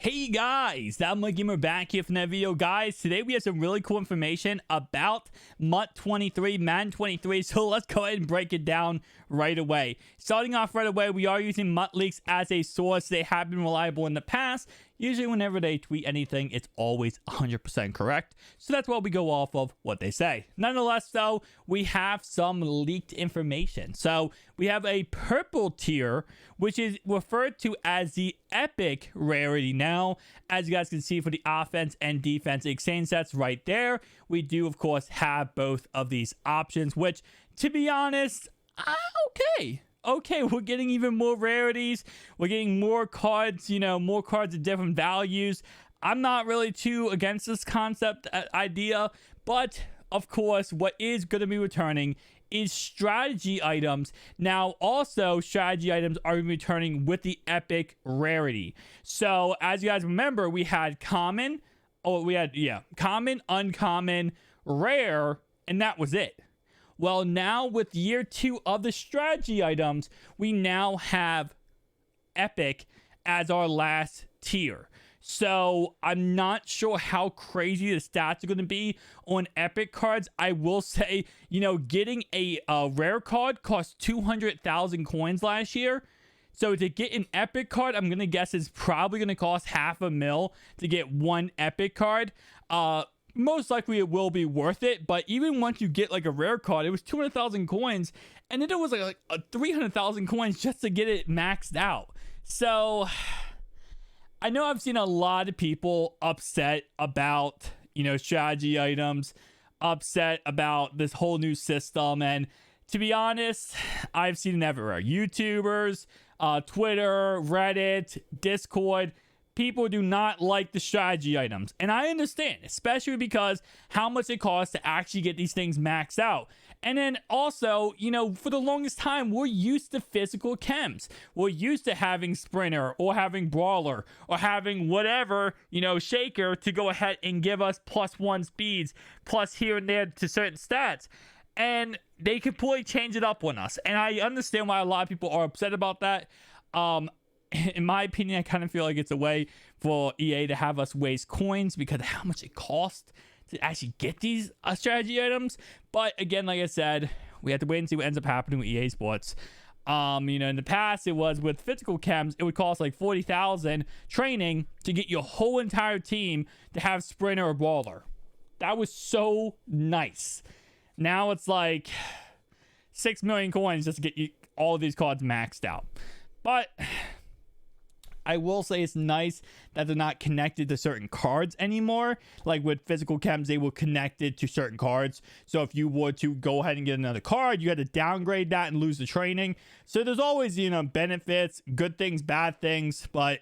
Hey guys, that My Gamer back here from that video. Guys, today we have some really cool information about MUT 23, Madden 23, so let's go ahead and break it down right away. Starting off right away, we are using MUT Leaks as a source. They have been reliable in the past. Usually whenever they tweet anything, it's always 100% correct. So that's why we go off of what they say. Nonetheless, though, we have some leaked information. So we have a purple tier, which is referred to as the epic rarity. Now, as you guys can see for the offense and defense exchange sets right there, we do, of course, have both of these options, which, to be honest, okay, we're getting even more rarities. We're getting more cards, more cards of different values. I'm not really too against this concept idea, but of course, what is going to be returning is strategy items. Now, also, strategy items are returning with the epic rarity. So, as you guys remember, we had common, uncommon, rare, and that was it. Well, now with year 2 of the strategy items, we now have epic as our last tier. So I'm not sure how crazy the stats are going to be on epic cards. I will say, getting a rare card cost 200,000 coins last year. So to get an epic card, I'm going to guess it's probably going to cost $500,000 to get one epic card. Most likely it will be worth it, but even once you get like a rare card, it was 200,000 coins, and then it was like 300,000 coins just to get it maxed out. So I know I've seen a lot of people upset about, strategy items, upset about this whole new system, and to be honest, I've seen it everywhere. YouTubers, Twitter, Reddit, Discord. People do not like the strategy items. And I understand, especially because how much it costs to actually get these things maxed out. And then also, for the longest time, we're used to physical chems. We're used to having Sprinter or having Brawler or having whatever, Shaker to go ahead and give us +1 speeds, plus here and there to certain stats. And they completely change it up on us. And I understand why a lot of people are upset about that. In my opinion, I kind of feel like it's a way for EA to have us waste coins because of how much it costs to actually get these strategy items. But again, like I said, we have to wait and see what ends up happening with EA Sports. In the past, it was with physical chems, it would cost like 40,000 training to get your whole entire team to have Sprinter or Brawler. That was so nice. Now it's like 6 million coins just to get you all of these cards maxed out. But I will say it's nice that they're not connected to certain cards anymore. Like with physical chems, they were connected to certain cards. So if you were to go ahead and get another card, you had to downgrade that and lose the training. So there's always, benefits, good things, bad things. But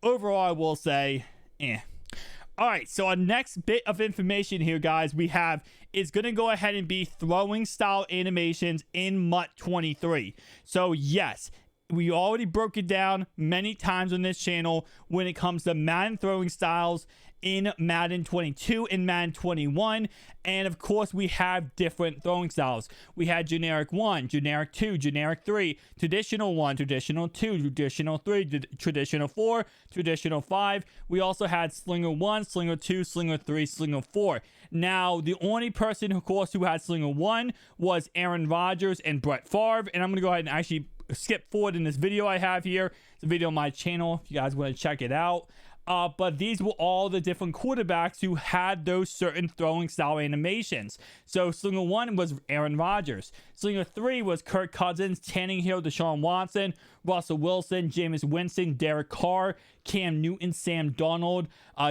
overall, I will say, All right, so our next bit of information here, guys, we have is going to go ahead and be throwing style animations in MUT 23. So yes, we already broke it down many times on this channel when it comes to Madden throwing styles in Madden 22 and Madden 21. And of course, we have different throwing styles. We had generic 1, generic 2, generic 3, traditional 1, traditional 2, traditional 3, traditional 4, traditional 5. We also had Slinger 1, Slinger 2, Slinger 3, Slinger 4. Now, the only person, of course, who had Slinger 1 was Aaron Rodgers and Brett Favre. And I'm going to go ahead and actually skip forward in this video I have here. It's a video on my channel if you guys want to check it out. But these were all the different quarterbacks who had those certain throwing style animations. So Slinger 1 was Aaron Rodgers. Slinger 3 was Kirk Cousins, Tannehill, Deshaun Watson, Russell Wilson, Jameis Winston, Derek Carr, Cam Newton, Sam Darnold,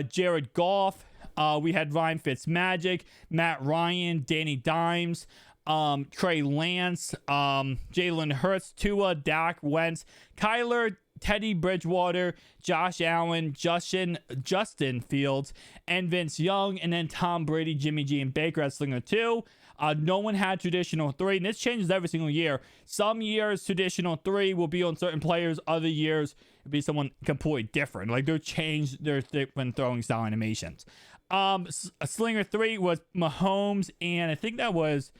Jared Goff. We had Ryan Fitzmagic, Matt Ryan, Danny Dimes, Trey Lance, Jalen Hurts, Tua, Dak, Wentz, Kyler, Teddy Bridgewater, Josh Allen, Justin Fields, and Vince Young, and then Tom Brady, Jimmy G, and Baker at Slinger 2. No one had traditional 3, and this changes every single year. Some years, traditional 3 will be on certain players. Other years, it'll be someone completely different. Like, they'll change their different throwing style animations. Slinger 3 was Mahomes, and I think that was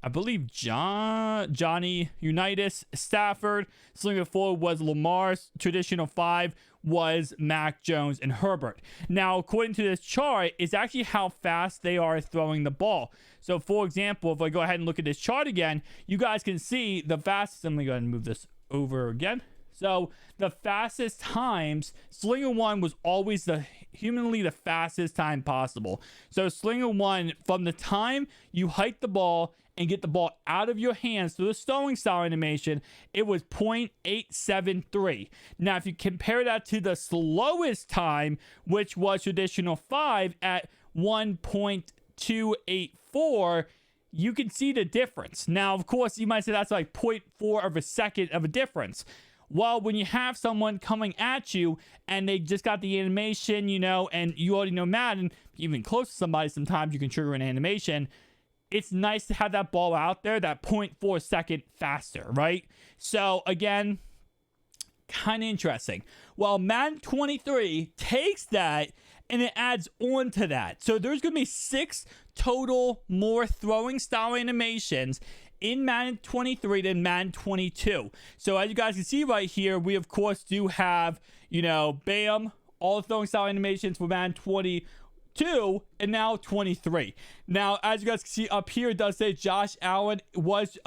I believe Johnny Unitas. Stafford. Slinger 4 was Lamar's. Traditional 5 was Mac Jones and Herbert. Now, according to this chart, it's actually how fast they are throwing the ball. So, for example, if I go ahead and look at this chart again, you guys can see the fastest. Let me go ahead and move this over again. So, the fastest times, Slinger 1 was always humanly the fastest time possible. So, Slinger 1, from the time you hike the ball and get the ball out of your hands through the throwing style animation, it was 0.873. Now, if you compare that to the slowest time, which was traditional 5 at 1.284, you can see the difference. Now, of course, you might say that's like 0.4 of a second of a difference. Well, when you have someone coming at you and they just got the animation, and you already know Madden, even close to somebody, sometimes you can trigger an animation. It's nice to have that ball out there, that 0.4 second faster, right? So, again, kind of interesting. Well, Madden 23 takes that and it adds on to that. So, there's going to be 6 total more throwing style animations in Madden 23 than Madden 22. So, as you guys can see right here, we, of course, do have, bam, all the throwing style animations for Madden 22 and now 23. Now, as you guys can see up here, it does say Josh Allen was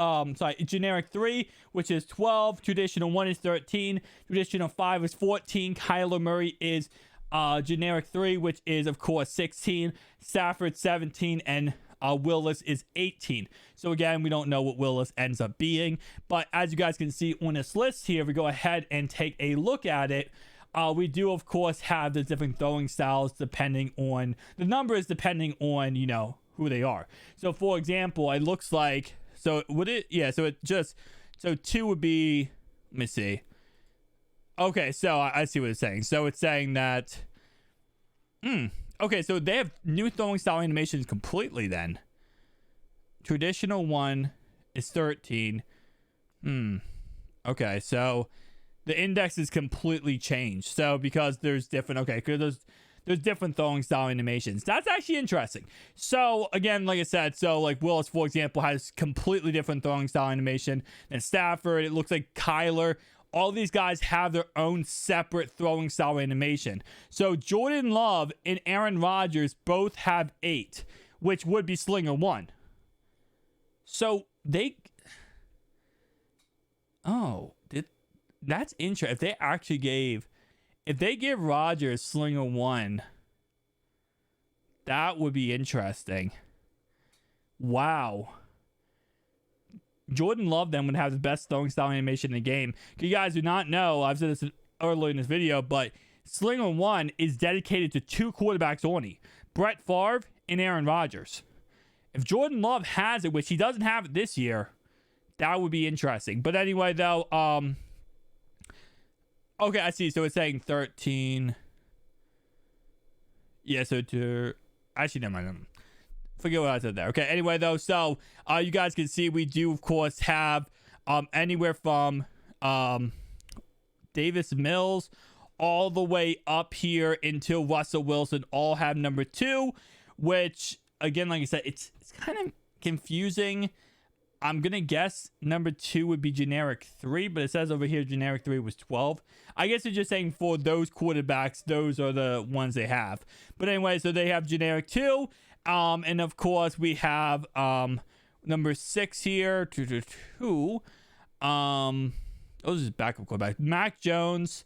generic 3, which is 12. Traditional 1 is 13. Traditional 5 is 14. Kyler Murray is generic 3, which is, of course, 16. Stafford 17, and Willis is 18. So again, we don't know what Willis ends up being, but as you guys can see on this list here, if we go ahead and take a look at it, we do, of course, have the different throwing styles depending on the numbers, depending on, who they are. So, for example, it looks like, so 2 would be, let me see. Okay, so I see what it's saying. So it's saying that, okay, so they have new throwing style animations completely then. Traditional 1 is 13. Okay, so the index is completely changed. So because there's different, there's different throwing style animations. That's actually interesting. So again, like I said, so like Willis, for example, has completely different throwing style animation than Stafford. It looks like Kyler. All these guys have their own separate throwing style animation. So Jordan Love and Aaron Rodgers both have 8, which would be Slinger 1. So that's interesting. If they give Rodgers Slinger 1, that would be interesting. Wow. Jordan Love then would have the best throwing style animation in the game. You guys do not know, I've said this earlier in this video, but Slinger 1 is dedicated to 2 quarterbacks only, Brett Favre and Aaron Rodgers. If Jordan Love has it, which he doesn't have it this year, that would be interesting. But anyway, though, okay, I see. So it's saying 13. Yeah, so actually, never mind. Forget what I said there. Okay, anyway, though, so you guys can see we do, of course, have anywhere from Davis Mills all the way up here until Russell Wilson all have number 2, which, again, like I said, it's kind of confusing. I'm going to guess number 2 would be generic 3, but it says over here generic 3 was 12. I guess they're just saying for those quarterbacks, those are the ones they have. But anyway, so they have generic 2. And of course, we have number 6 here. 2. This is backup quarterback. Mac Jones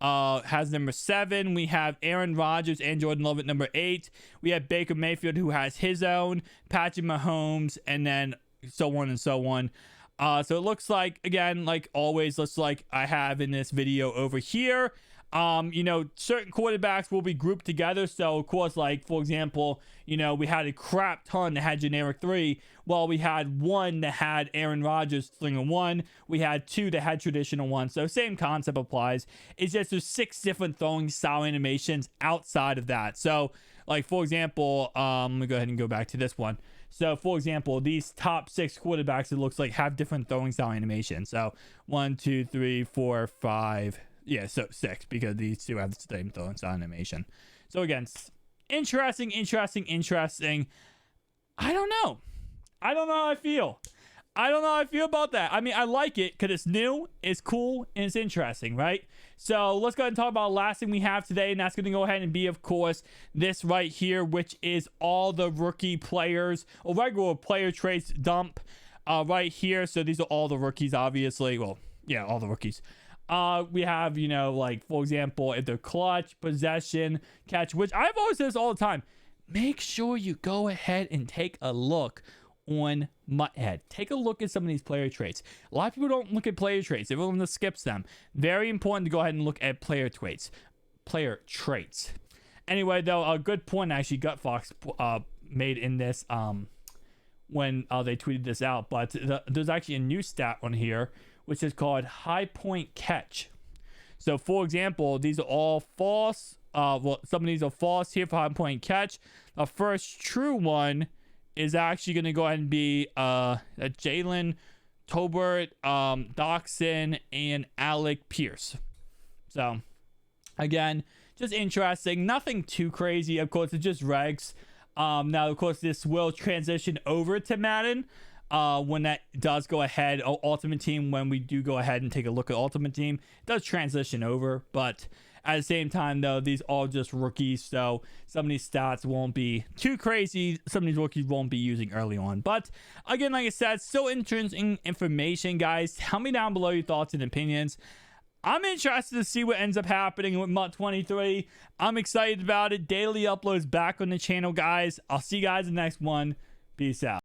has number 7. We have Aaron Rodgers and Jordan Love at number 8. We have Baker Mayfield, who has his own, Patrick Mahomes, and then so on and so on. So it looks like, again, like always, looks like I have in this video over here, certain quarterbacks will be grouped together. So, of course, like, for example, we had a crap ton that had generic 3. Well, we had 1 that had Aaron Rodgers Slinger 1. We had 2 that had traditional 1. So, same concept applies. It's just there's 6 different throwing style animations outside of that. So, like, for example, let me go ahead and go back to this one. So, for example, these top 6 quarterbacks, it looks like, have different throwing style animations. So, 1, 2, 3, 4, 5. Yeah, so 6, because these 2 have the same throwing style animation. So, again, interesting. I don't know how I feel. I don't know how I feel about that. I mean, I like it because it's new, it's cool, and it's interesting, right? So let's go ahead and talk about the last thing we have today, and that's going to go ahead and be, of course, this right here, which is all the rookie players, or regular player traits dump right here. So these are all the rookies, obviously. Well, yeah, all the rookies. We have, you know, like, for example, if they're clutch, possession, catch, which I've always said this all the time. Make sure you go ahead and take a look on Mutthead. Take a look at some of these player traits. A lot of people don't look at player traits. Everyone just skips them. Very important to go ahead and look at player traits. Anyway, though, a good point actually Gutfox made in this when they tweeted this out. But there's actually a new stat on here, which is called high point catch. So, for example, these are all false. Well, some of these are false here for high point catch. The first true one is actually going to go ahead and be Jalen Tolbert, Doxson, and Alec Pierce. So, again, just interesting. Nothing too crazy. Of course, it's just regs. Now, of course, this will transition over to Madden when that does go ahead. Ultimate Team, when we do go ahead and take a look at Ultimate Team, it does transition over. But at the same time, though, these are all just rookies, so some of these stats won't be too crazy. Some of these rookies won't be using early on. But again, like I said, still interesting information, guys. Tell me down below your thoughts and opinions. I'm interested to see what ends up happening with MUT 23. I'm excited about it. Daily uploads back on the channel, guys. I'll see you guys in the next one. Peace out.